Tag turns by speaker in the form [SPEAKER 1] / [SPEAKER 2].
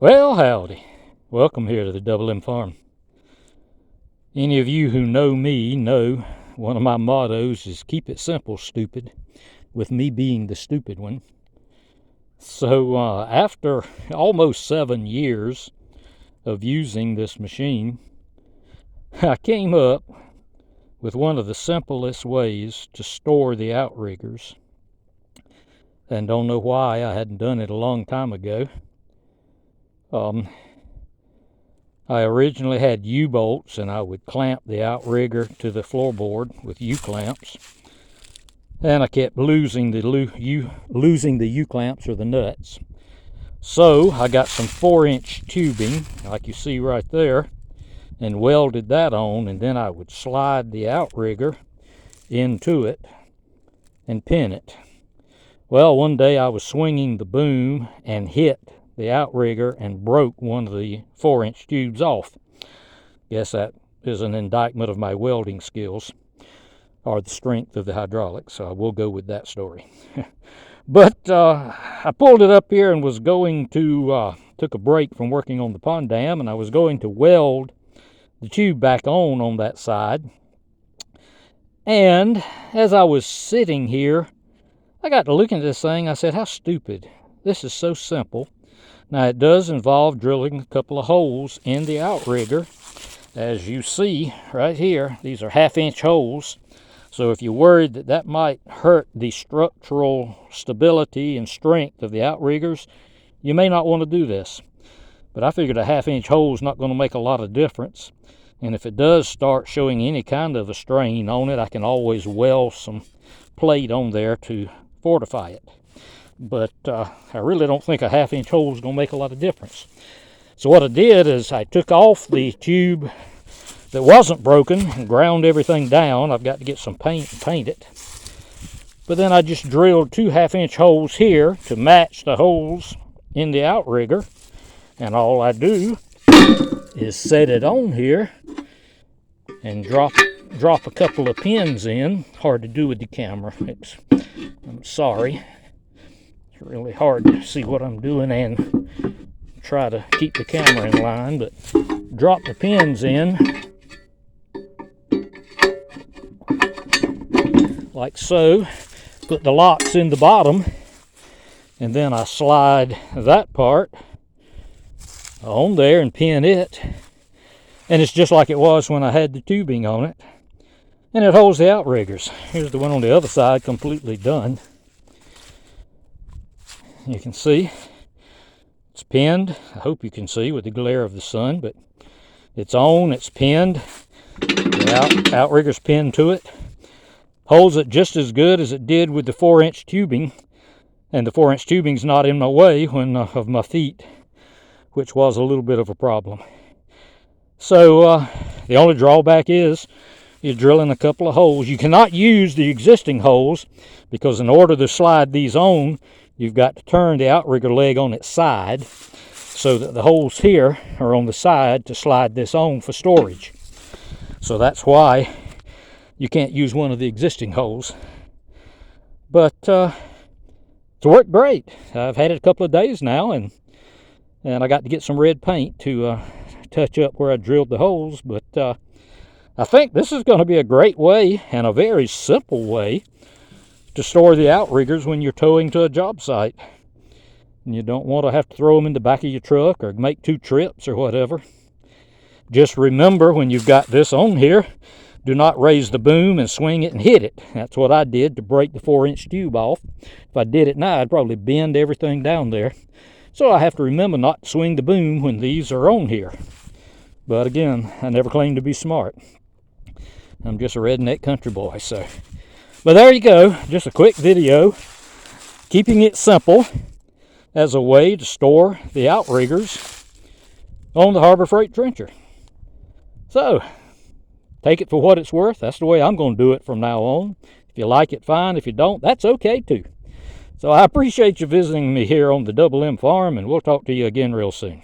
[SPEAKER 1] Well, howdy. Welcome here to the Double M Farm. Any of you who know me know one of my mottos is keep it simple, stupid, with me being the stupid one. So after almost 7 years of using this machine, I came up with one of the simplest ways to store the outriggers. And don't know why I hadn't done it a long time ago. I originally had U-bolts, and I would clamp the outrigger to the floorboard with U-clamps, and I kept losing the U-clamps or the nuts. So I got some 4-inch tubing, like you see right there, and welded that on, and then I would slide the outrigger into it and pin it. Well, one day I was swinging the boom and hit the outrigger and broke one of the 4-inch tubes off. Guess that is an indictment of my welding skills or the strength of the hydraulics, so I will go with that story. But I pulled it up here and was going to took a break from working on the pond dam, and I was going to weld the tube back on that side. And as I was sitting here, I got to looking at this thing. I said, how stupid. This is so simple. Now, it does involve drilling a couple of holes in the outrigger. As you see right here, these are 1/2-inch holes. So if you're worried that that might hurt the structural stability and strength of the outriggers, you may not want to do this. But I figured a 1/2-inch hole is not going to make a lot of difference. And if it does start showing any kind of a strain on it, I can always weld some plate on there to fortify it. But I really don't think a 1/2-inch hole is going to make a lot of difference. So what I did is I took off the tube that wasn't broken and ground everything down. I've got to get some paint and paint it. But then I just drilled 2 1/2-inch holes here to match the holes in the outrigger. And all I do is set it on here and drop a couple of pins in. Hard to do with the camera. I'm sorry. It's really hard to see what I'm doing and try to keep the camera in line, but drop the pins in like so. Put the locks in the bottom, and then I slide that part on there and pin it, and it's just like it was when I had the tubing on it, and it holds the outriggers. Here's the one on the other side, completely done. You can see it's pinned. I hope you can see with the glare of the sun, but it's on, it's pinned. The outrigger's pinned to it. Holds it just as good as it did with the 4-inch tubing, and the 4-inch tubing's not in my way of my feet, which was a little bit of a problem. So the only drawback is you're drilling a couple of holes. You cannot use the existing holes, because in order to slide these on, you've got to turn the outrigger leg on its side so that the holes here are on the side to slide this on for storage. So that's why you can't use one of the existing holes. But it's worked great. I've had it a couple of days now, and I got to get some red paint to touch up where I drilled the holes. But I think this is going to be a great way, and a very simple way, to store the outriggers when you're towing to a job site. And you don't want to have to throw them in the back of your truck or make 2 trips or whatever. Just remember, when you've got this on here, do not raise the boom and swing it and hit it. That's what I did to break the 4-inch tube off. If I did it now, I'd probably bend everything down there. So I have to remember not to swing the boom when these are on here. But again, I never claimed to be smart. I'm just a redneck country boy, so. But there you go, just a quick video, keeping it simple as a way to store the outriggers on the Harbor Freight trencher. So, take it for what it's worth. That's the way I'm going to do it from now on. If you like it, fine. If you don't, that's okay too. So I appreciate you visiting me here on the Double M Farm, and we'll talk to you again real soon.